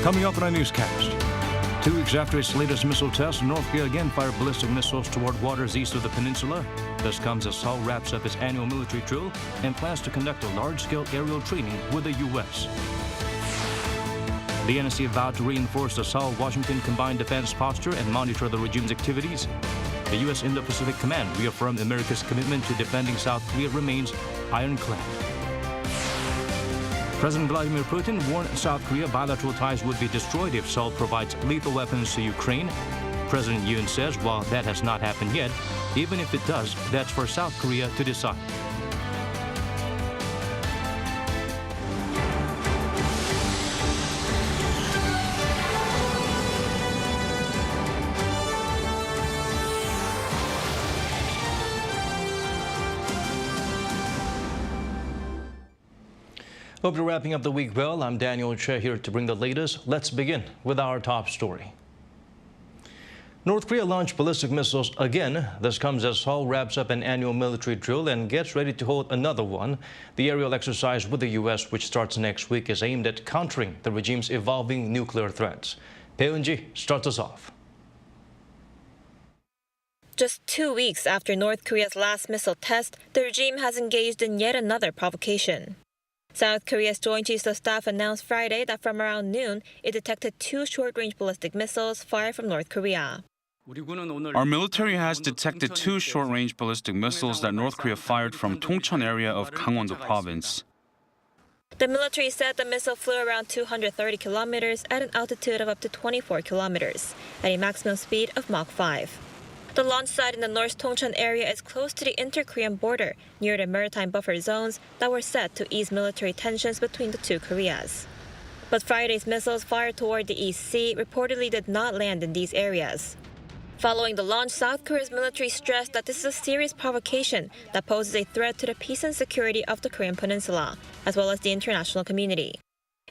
Coming up in our newscast, 2 weeks after its latest missile test, North Korea again fired ballistic missiles toward waters east of the peninsula. This comes as Seoul wraps up its annual military drill and plans to conduct a large-scale aerial training with the U.S. The NSC vowed to reinforce the Seoul-Washington combined defense posture and monitor the regime's activities. The U.S. Indo-Pacific Command reaffirmed America's commitment to defending South Korea remains ironclad. President Vladimir Putin warned South Korea bilateral ties would be destroyed if Seoul provides lethal weapons to Ukraine. President Yoon says while that has not happened yet, even if it does, that's for South Korea to decide. Hope you're wrapping up the week well. I'm Daniel Che here to bring the latest. Let's begin with our top story. North Korea launched ballistic missiles again. This comes as Seoul wraps up an annual military drill and gets ready to hold another one. The aerial exercise with the U.S., which starts next week, is aimed at countering the regime's evolving nuclear threats. Bae-eun-ji starts us off. Just 2 weeks after North Korea's last missile test, the regime has engaged in yet another provocation. South Korea's Joint Chiefs of Staff announced Friday that from around noon, it detected 2 short-range ballistic missiles fired from North Korea. Our military has detected 2 short-range ballistic missiles that North Korea fired from Tongcheon area of Gangwon-do province. The military said the missile flew around 230 kilometers at an altitude of up to 24 kilometers, at a maximum speed of Mach 5. The launch site in the North Tongcheon area is close to the inter-Korean border, near the maritime buffer zones that were set to ease military tensions between the 2 Koreas. But Friday's missiles fired toward the East Sea reportedly did not land in these areas. Following the launch, South Korea's military stressed that this is a serious provocation that poses a threat to the peace and security of the Korean peninsula, as well as the international community.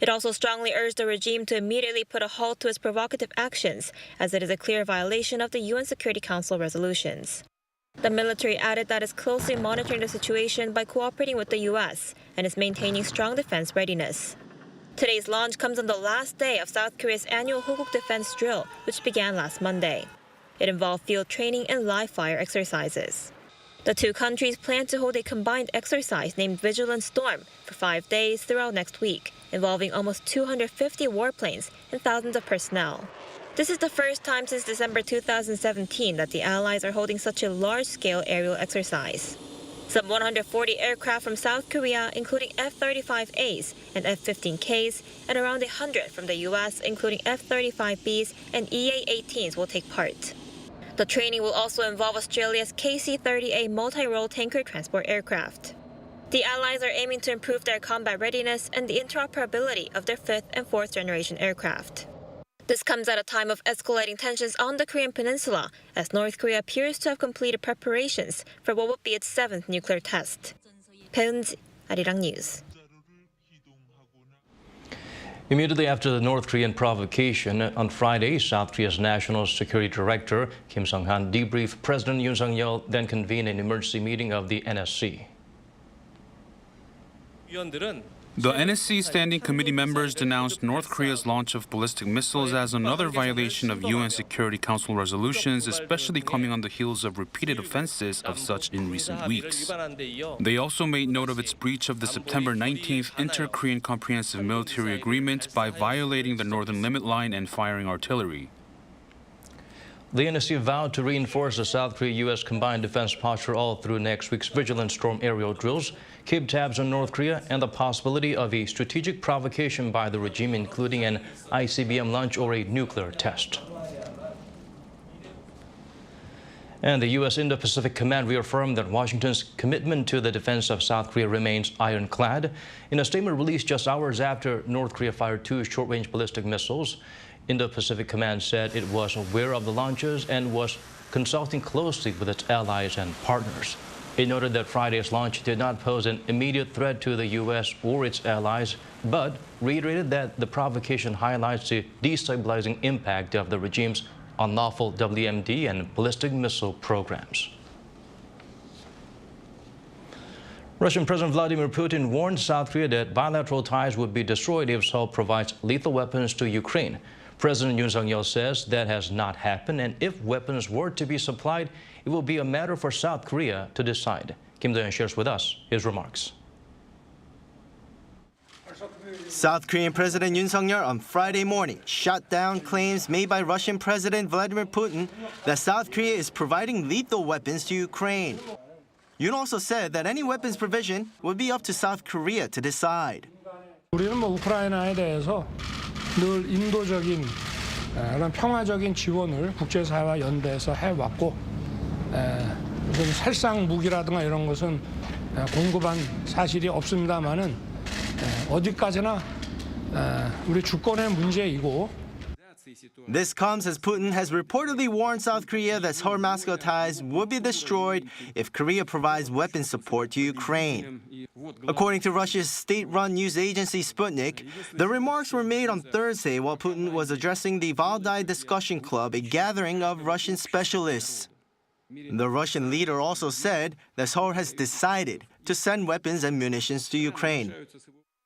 It also strongly urged the regime to immediately put a halt to its provocative actions, as it is a clear violation of the UN Security Council resolutions. The military added that it's closely monitoring the situation by cooperating with the U.S. and is maintaining strong defense readiness. Today's launch comes on the last day of South Korea's annual Hoguk defense drill, which began last Monday. It involved field training and live fire exercises. The 2 countries plan to hold a combined exercise named Vigilant Storm for 5 days throughout next week, involving almost 250 warplanes and thousands of personnel. This is the first time since December 2017 that the Allies are holding such a large-scale aerial exercise. Some 140 aircraft from South Korea, including F-35As and F-15Ks, and around 100 from the U.S., including F-35Bs and EA-18s, will take part. The training will also involve Australia's KC-30A multi-role tanker transport aircraft. The Allies are aiming to improve their combat readiness and the interoperability of their 5th and 4th generation aircraft. This comes at a time of escalating tensions on the Korean peninsula, as North Korea appears to have completed preparations for what would be its 7th nuclear test. Bae-eun-ji, Arirang News. Immediately after the North Korean provocation, on Friday, South Korea's National Security Director, Kim Sung-han, debriefed President Yoon Suk-yeol, then convened an emergency meeting of the NSC. The NSC Standing Committee members denounced North Korea's launch of ballistic missiles as another violation of UN Security Council resolutions, especially coming on the heels of repeated offenses of such in recent weeks. They also made note of its breach of the September 19th Inter-Korean Comprehensive Military Agreement by violating the Northern Limit Line and firing artillery. The NSC vowed to reinforce the South Korea-U.S. combined defense posture all through next week's Vigilant Storm aerial drills, keep tabs on North Korea, and the possibility of a strategic provocation by the regime, including an ICBM launch or a nuclear test. And the U.S. Indo-Pacific Command reaffirmed that Washington's commitment to the defense of South Korea remains ironclad. In a statement released just hours after North Korea fired 2 short-range ballistic missiles, Indo-Pacific Command said it was aware of the launches and was consulting closely with its allies and partners. It noted that Friday's launch did not pose an immediate threat to the U.S. or its allies, but reiterated that the provocation highlights the destabilizing impact of the regime's unlawful WMD and ballistic missile programs. Russian President Vladimir Putin warned South Korea that bilateral ties would be destroyed if Seoul provides lethal weapons to Ukraine. President Yoon says that has not happened, and if weapons were to be supplied, it will be a matter for South Korea to decide. Kim Do-yeon shares with us his remarks. South Korean President Yoon on Friday morning shut down claims made by Russian President Vladimir Putin that South Korea is providing lethal weapons to Ukraine. Yoon also said that any weapons provision would be up to South Korea to decide. 우리는 우크라이나에 대해서 늘 인도적인 그런 평화적인 지원을 국제사회와 연대해서 해왔고 무슨 살상 무기라든가 이런 것은 공급한 사실이 없습니다만은 어디까지나 우리 주권의 문제이고. This comes as Putin has reportedly warned South Korea that Seoul-Moscow ties would be destroyed if Korea provides weapon support to Ukraine. According to Russia's state-run news agency Sputnik, the remarks were made on Thursday while Putin was addressing the Valdai Discussion Club, a gathering of Russian specialists. The Russian leader also said that Seoul has decided to send weapons and munitions to Ukraine.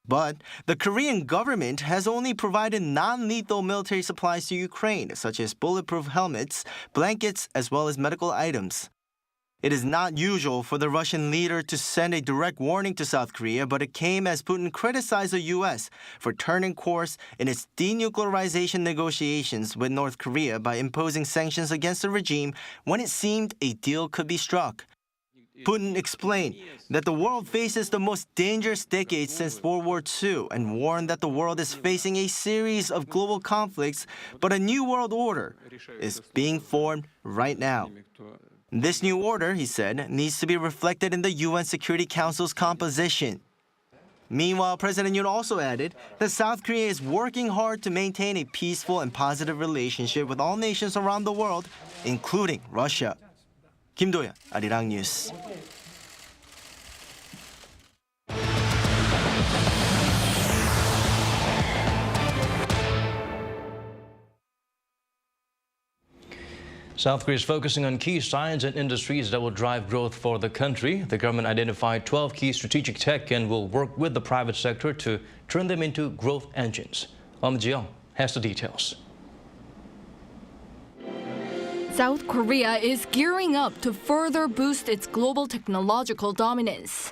But the Korean government has only provided non-lethal military supplies to Ukraine, such as bulletproof helmets, blankets, as well as medical items. It is not usual for the Russian leader to send a direct warning to South Korea, but it came as Putin criticized the U.S. for turning course in its denuclearization negotiations with North Korea by imposing sanctions against the regime when it seemed a deal could be struck. Putin explained that the world faces the most dangerous decade since World War II and warned that the world is facing a series of global conflicts, but a new world order is being formed right now. This new order, he said, needs to be reflected in the UN Security Council's composition. Meanwhile, President Yoon also added that South Korea is working hard to maintain a peaceful and positive relationship with all nations around the world, including Russia. Kim Do-yeon, Arirang News. South Korea is focusing on key science and industries that will drive growth for the country. The government identified 12 key strategic tech and will work with the private sector to turn them into growth engines. Ji-young has the details. South Korea is gearing up to further boost its global technological dominance.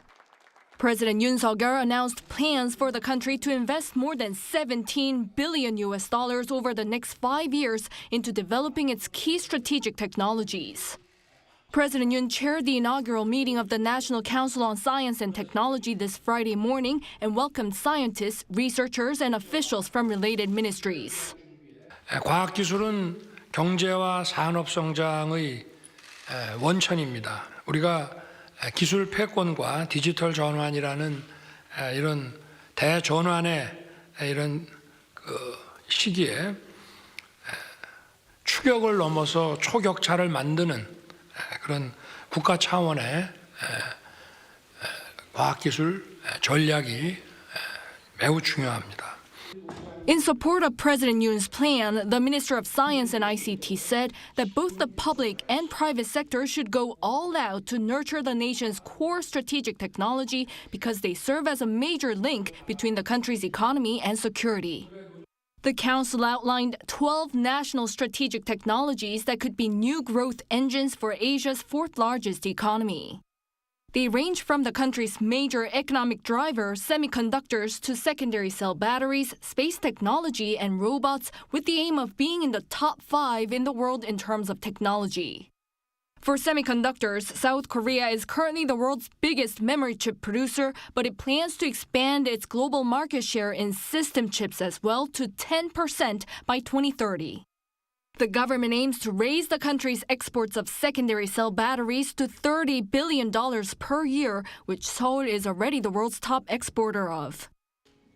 President Yoon announced plans for the country to invest more than $17 billion over the next 5 years into developing its key strategic technologies. President Yoon chaired the inaugural meeting of the National Council on Science and Technology this Friday morning and welcomed scientists, researchers, and officials from related ministries. 과학기술은 경제와 산업 성장의 원천입니다. 우리가 기술 패권과 디지털 전환이라는 이런 대전환의 이런 시기에 추격을 넘어서 초격차를 만드는 그런 국가 차원의 과학기술 전략이 매우 중요합니다. In support of President Yoon's plan, the Minister of Science and ICT said that both the public and private sector should go all out to nurture the nation's core strategic technology because they serve as a major link between the country's economy and security. The council outlined 12 national strategic technologies that could be new growth engines for Asia's fourth largest economy. They range from the country's major economic driver, semiconductors, to secondary cell batteries, space technology, and robots, with the aim of being in the top 5 in the world in terms of technology. For semiconductors, South Korea is currently the world's biggest memory chip producer, but it plans to expand its global market share in system chips as well to 10% by 2030. The government aims to raise the country's exports of secondary cell batteries to $30 billion per year, which Seoul is already the world's top exporter of.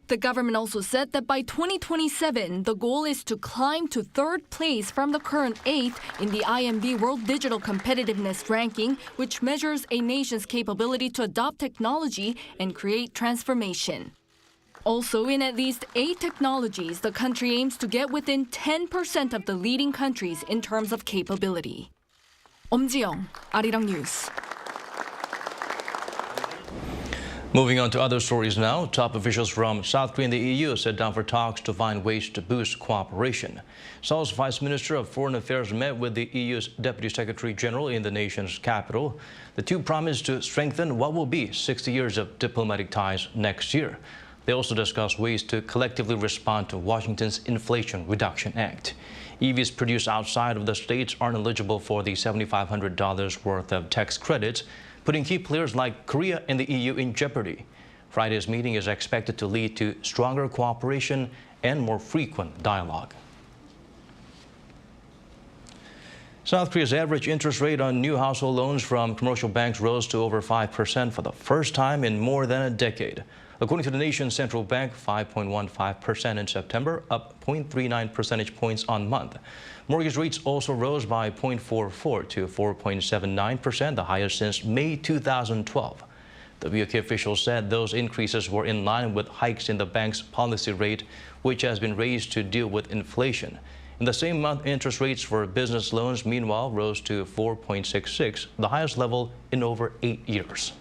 The government also said that by 2027, the goal is to climb to 3rd place from the current 8th in the IMD World Digital Competitiveness Ranking, which measures a nation's capability to adopt technology and create transformation. Also, in at least 8 technologies, the country aims to get within 10% of the leading countries in terms of capability. Ji-young, Arirang News. Moving on to other stories now, top officials from South Korea and the EU sat down for talks to find ways to boost cooperation. Seoul's Vice Minister of Foreign Affairs met with the EU's Deputy Secretary General in the nation's capital. The two promised to strengthen what will be 60 years of diplomatic ties next year. They also discussed ways to collectively respond to Washington's Inflation Reduction Act. EVs produced outside of the states aren't eligible for the $7,500 worth of tax credits, putting key players like Korea and the EU in jeopardy. Friday's meeting is expected to lead to stronger cooperation and more frequent dialogue. South Korea's average interest rate on new household loans from commercial banks rose to over 5% for the first time in more than a decade. According to the nation's central bank, 5.15% in September, up 0.39 percentage points on month. Mortgage rates also rose by 0.44 to 4.79%, the highest since May 2012. The BOK officials said those increases were in line with hikes in the bank's policy rate, which has been raised to deal with inflation. In the same month, interest rates for business loans, meanwhile, rose to 4.66, the highest level in over 8 years.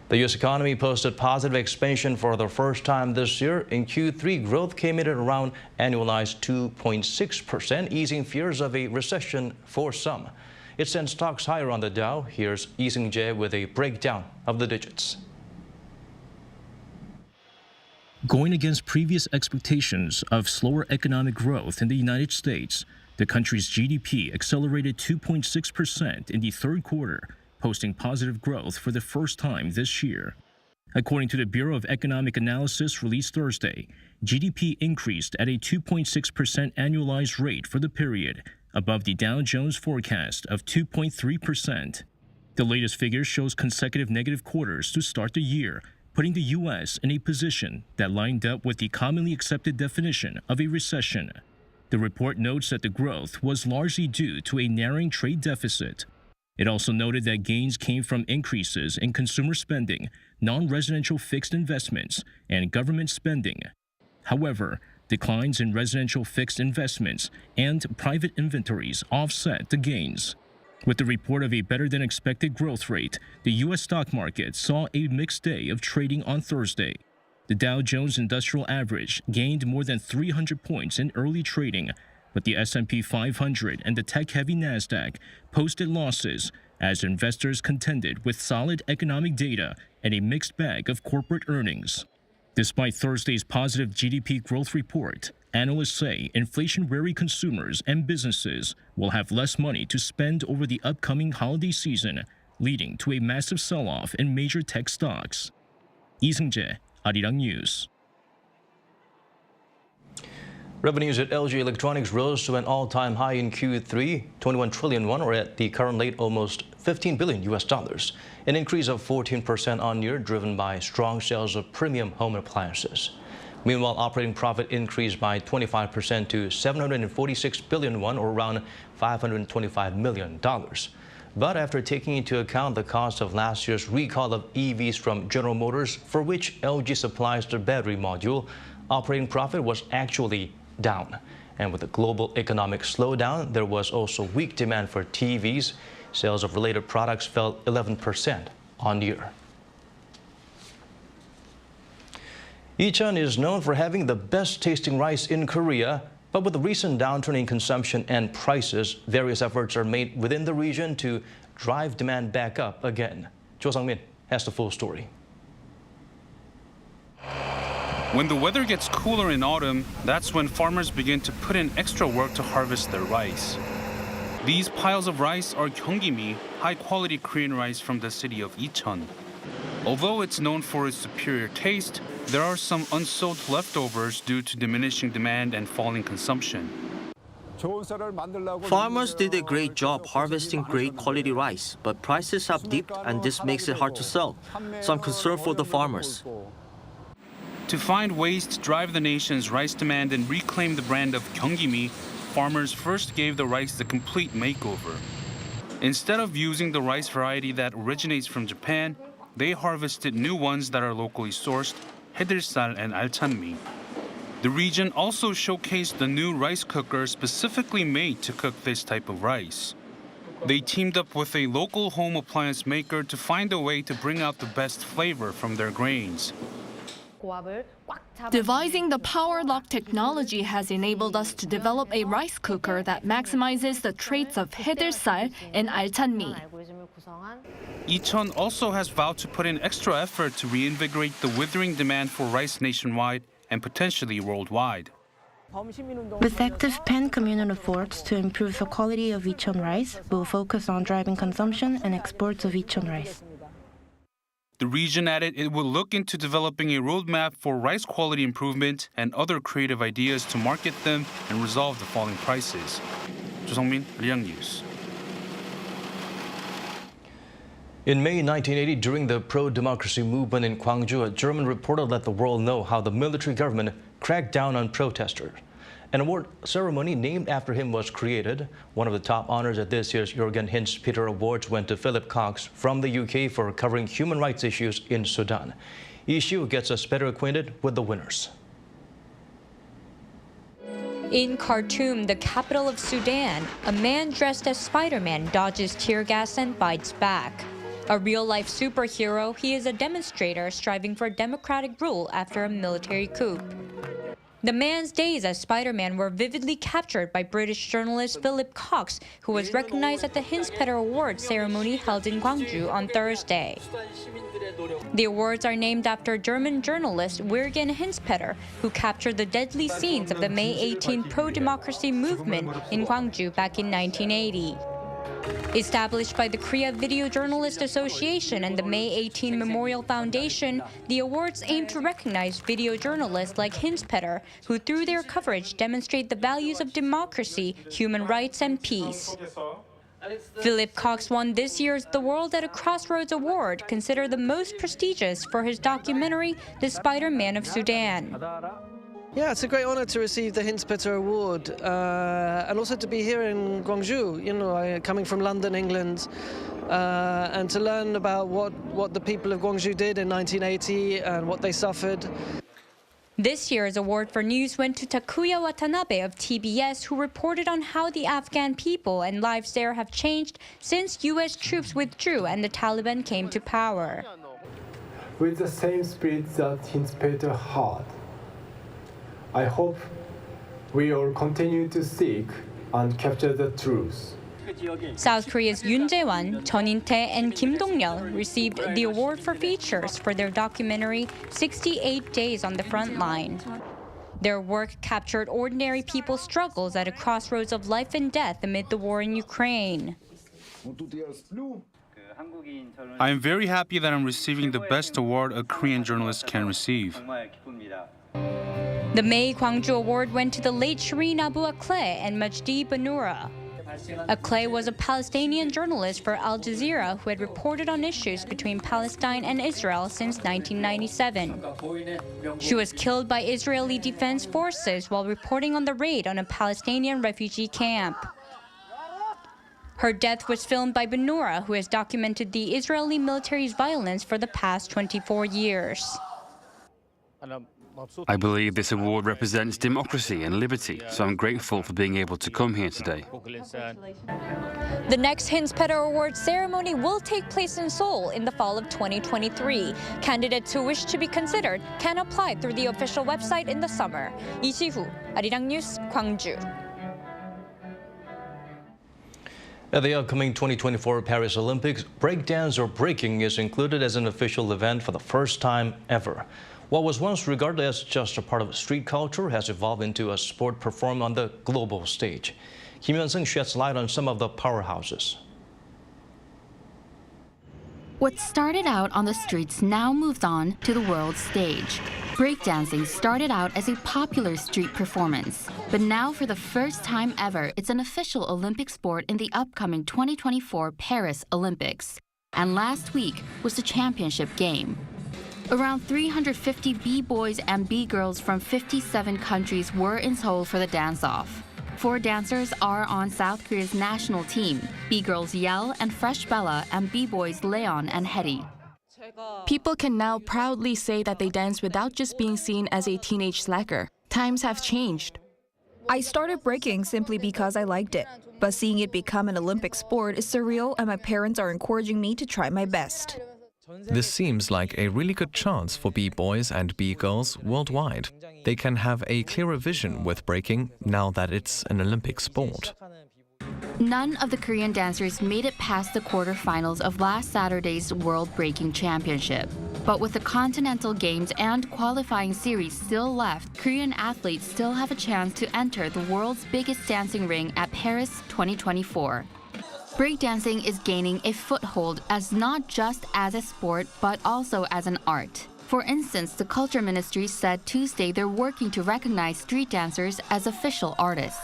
The U.S. economy posted positive expansion for the first time this year. In Q3, growth came in at around annualized 2.6%, easing fears of a recession for some. It sent stocks higher on the Dow. Here's Lee Seung-jae with a breakdown of the digits. Going against previous expectations of slower economic growth in the United States, the country's GDP accelerated 2.6% in the third quarter, posting positive growth for the first time this year. According to the Bureau of Economic Analysis released Thursday, GDP increased at a 2.6% annualized rate for the period, above the Dow Jones forecast of 2.3%. The latest figure shows consecutive negative quarters to start the year, putting the U.S. in a position that lined up with the commonly accepted definition of a recession. The report notes that the growth was largely due to a narrowing trade deficit. It also noted that gains came from increases in consumer spending, non-residential fixed investments, and government spending. However, declines in residential fixed investments and private inventories offset the gains. With the report of a better-than-expected growth rate, the U.S. stock market saw a mixed day of trading on Thursday. The Dow Jones Industrial Average gained more than 300 points in early trading, but the S&P 500 and the tech-heavy Nasdaq posted losses as investors contended with solid economic data and a mixed bag of corporate earnings. Despite Thursday's positive GDP growth report, analysts say inflation-wary consumers and businesses will have less money to spend over the upcoming holiday season, leading to a massive sell-off in major tech stocks. Lee Seung-jae, Arirang News. Revenues at LG Electronics rose to an all-time high in Q3, 21 trillion won, or at the current rate almost $15 billion, an increase of 14% on-year, driven by strong sales of premium home appliances. Meanwhile, operating profit increased by 25% to 746 billion won, or around $525 million. But after taking into account the cost of last year's recall of EVs from General Motors, for which LG supplies the battery module, operating profit was actually down. And with the global economic slowdown, there was also weak demand for TVs. Sales of related products fell 11% on-year. Icheon is known for having the best-tasting rice in Korea, but with the recent downturn in consumption and prices, various efforts are made within the region to drive demand back up again. Jo Sang-min has the full story. When the weather gets cooler in autumn, that's when farmers begin to put in extra work to harvest their rice. These piles of rice are gyeonggimi, high-quality Korean rice from the city of Icheon. Although it's known for its superior taste, there are some unsold leftovers due to diminishing demand and falling consumption. Farmers did a great job harvesting great quality rice, but prices have dipped and this makes it hard to sell. So I'm concerned for the farmers. To find ways to drive the nation's rice demand and reclaim the brand of gyeonggimi, farmers first gave the rice the complete makeover. Instead of using the rice variety that originates from Japan, they harvested new ones that are locally sourced, 해들살 and alchanmi. The region also showcased the new rice cooker specifically made to cook this type of rice. They teamed up with a local home appliance maker to find a way to bring out the best flavor from their grains. Devising the power lock technology has enabled us to develop a rice cooker that maximizes the traits of 해들살 and 알찬미. Icheon also has vowed to put in extra effort to reinvigorate the withering demand for rice nationwide and potentially worldwide. With active pan-communal efforts to improve the quality of Icheon rice, we'll focus on driving consumption and exports of Icheon rice. The region added it will look into developing a roadmap for rice quality improvement and other creative ideas to market them and resolve the falling prices. 조성민, Arirang News. In May 1980, during the pro-democracy movement in Gwangju, a German reporter let the world know how the military government cracked down on protesters. An award ceremony named after him was created. One of the top honors at this year's Hinzpeter Awards went to Philip Cox from the UK for covering human rights issues in Sudan. Icheon gets us better acquainted with the winners. In Khartoum, the capital of Sudan, a man dressed as Spider-Man dodges tear gas and bites back. A real-life superhero, he is a demonstrator striving for democratic rule after a military coup. The man's days as Spider-Man were vividly captured by British journalist Philip Cox, who was recognized at the Hinzpeter Awards ceremony held in Gwangju on Thursday. The awards are named after German journalist Jürgen Hinzpeter, who captured the deadly scenes of the May 18 pro-democracy movement in Gwangju back in 1980. Established by the Korea Video Journalist Association and the May 18 Memorial Foundation, the awards aim to recognize video journalists like Hinzpeter, who through their coverage demonstrate the values of democracy, human rights, and peace. Philip Cox won this year's The World at a Crossroads Award, considered the most prestigious for his documentary, The Spider-Man of Sudan. Yeah, it's a great honor to receive the Hinzpeter Award and also to be here in Gwangju, coming from London, England, and to learn about what the people of Gwangju did in 1980 and what they suffered. This year's award for news went to Takuya Watanabe of TBS, who reported on how the Afghan people and lives there have changed since U.S. troops withdrew and the Taliban came to power. With the same spirit that Hinzpeter had, I hope we all continue to seek and capture the truth. South Korea's Yoon Jae-won, Chun In-tae, and Kim Dong-yeol received the award for features for their documentary 68 Days on the Front Line. Their work captured ordinary people's struggles at a crossroads of life and death amid the war in Ukraine. I am very happy that I'm receiving the best award a Korean journalist can receive. The May Gwangju Award went to the late Shireen Abu Akleh and Majdi Banura. Akleh was a Palestinian journalist for Al Jazeera who had reported on issues between Palestine and Israel since 1997. She was killed by Israeli Defense Forces while reporting on the raid on a Palestinian refugee camp. Her death was filmed by Banura, who has documented the Israeli military's violence for the past 24 years. I believe this award represents democracy and liberty, so I'm grateful for being able to come here today. The next Hinzpeter Awards ceremony will take place in Seoul in the fall of 2023. Candidates who wish to be considered can apply through the official website in the summer. 이시후, Arirang News, Gwangju. At the upcoming 2024 Paris Olympics, breakdance or breaking is included as an official event for the first time ever. What was once regarded as just a part of street culture has evolved into a sport performed on the global stage. Kim Hyun-sung sheds light on some of the powerhouses. What started out on the streets now moved on to the world stage. Breakdancing started out as a popular street performance, but now for the first time ever, it's an official Olympic sport in the upcoming 2024 Paris Olympics. And last week was the championship game. Around 350 B-boys and B-girls from 57 countries were in Seoul for the dance-off. 4 dancers are on South Korea's national team, B-girls Yell and Fresh Bella and B-boys Leon and Hedy. People can now proudly say that they dance without just being seen as a teenage slacker. Times have changed. I started breaking simply because I liked it. But seeing it become an Olympic sport is surreal, and my parents are encouraging me to try my best. This seems like a really good chance for B-boys and B-girls worldwide. They can have a clearer vision with breaking now that it's an Olympic sport. None of the Korean dancers made it past the quarterfinals of last Saturday's World Breaking Championship. But with the Continental Games and qualifying series still left, Korean athletes still have a chance to enter the world's biggest dancing ring at Paris 2024. Breakdancing is gaining a foothold as not just as a sport, but also as an art. For instance, the Culture Ministry said Tuesday they're working to recognize street dancers as official artists.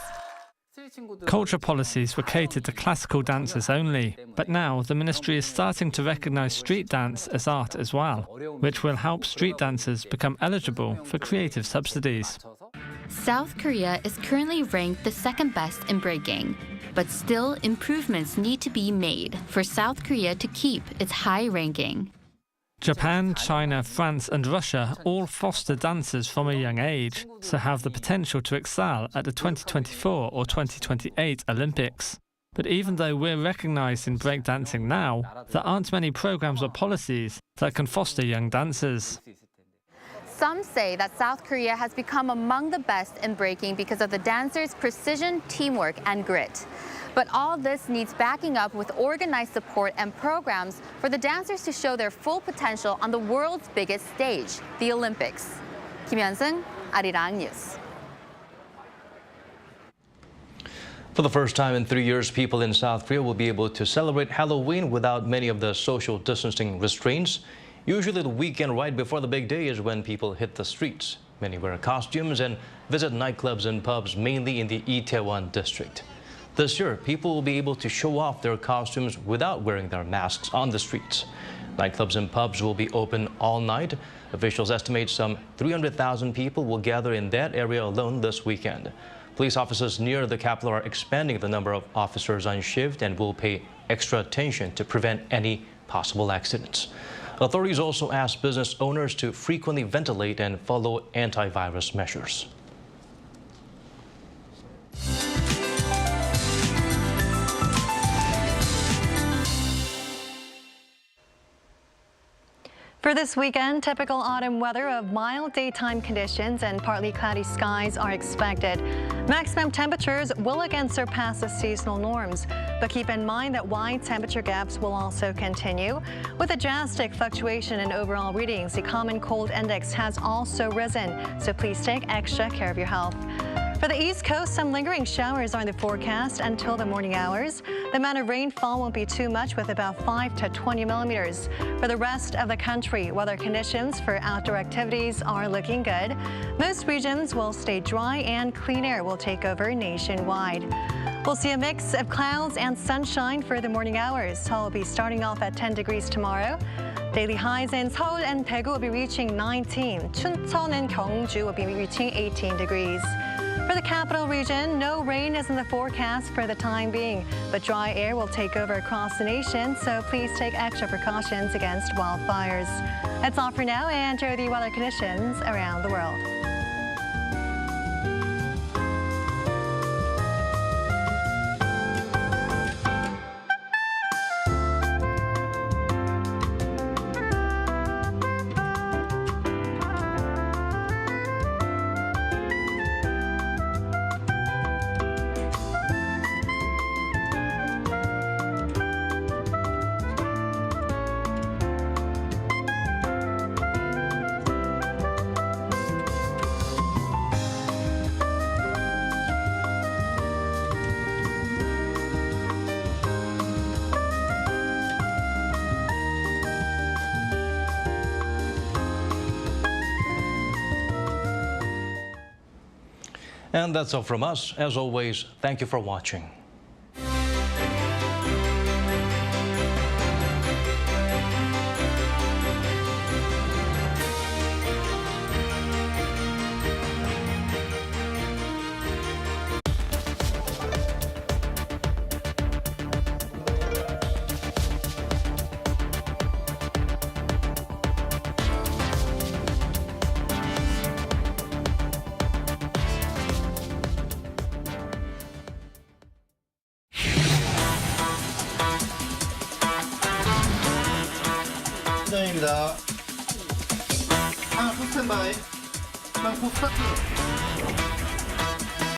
Culture policies were catered to classical dancers only, but now the ministry is starting to recognize street dance as art as well, which will help street dancers become eligible for creative subsidies. South Korea is currently ranked the second best in breaking, but still improvements need to be made for South Korea to keep its high ranking. Japan, China, France and Russia all foster dancers from a young age, so have the potential to excel at the 2024 or 2028 Olympics. But even though we're recognised in breakdancing now, there aren't many programs or policies that can foster young dancers. Some say that South Korea has become among the best in breaking because of the dancers' precision, teamwork and grit. But all this needs backing up with organized support and programs for the dancers to show their full potential on the world's biggest stage, the Olympics. Kim Hyun-sung, Arirang News. For the first time in 3 years, people in South Korea will be able to celebrate Halloween without many of the social distancing restraints. Usually the weekend right before the big day is when people hit the streets. Many wear costumes and visit nightclubs and pubs, mainly in the Icheon district. This year, people will be able to show off their costumes without wearing their masks on the streets. Nightclubs and pubs will be open all night. Officials estimate some 300,000 people will gather in that area alone this weekend. Police officers near the capital are expanding the number of officers on shift and will pay extra attention to prevent any possible accidents. Authorities also ask business owners to frequently ventilate and follow antivirus measures. For this weekend, typical autumn weather of mild daytime conditions and partly cloudy skies are expected. Maximum temperatures will again surpass the seasonal norms, but keep in mind that wide temperature gaps will also continue. With a drastic fluctuation in overall readings, the common cold index has also risen, so please take extra care of your health. For the East Coast, some lingering showers are in the forecast until the morning hours. The amount of rainfall won't be too much, with about 5 to 20 millimeters. For the rest of the country, weather conditions for outdoor activities are looking good. Most regions will stay dry and clean air will take over nationwide. We'll see a mix of clouds and sunshine for the morning hours. Seoul will be starting off at 10 degrees tomorrow. Daily highs in Seoul and Daegu will be reaching 19. Chuncheon and Gyeongju will be reaching 18 degrees. For the capital region, no rain is in the forecast for the time being, but dry air will take over across the nation, so please take extra precautions against wildfires. That's all for now, and enjoy the weather conditions around the world. And that's all from us. As always, thank you for watching. 함정입니다. 하나, 스탠바이. 스타트.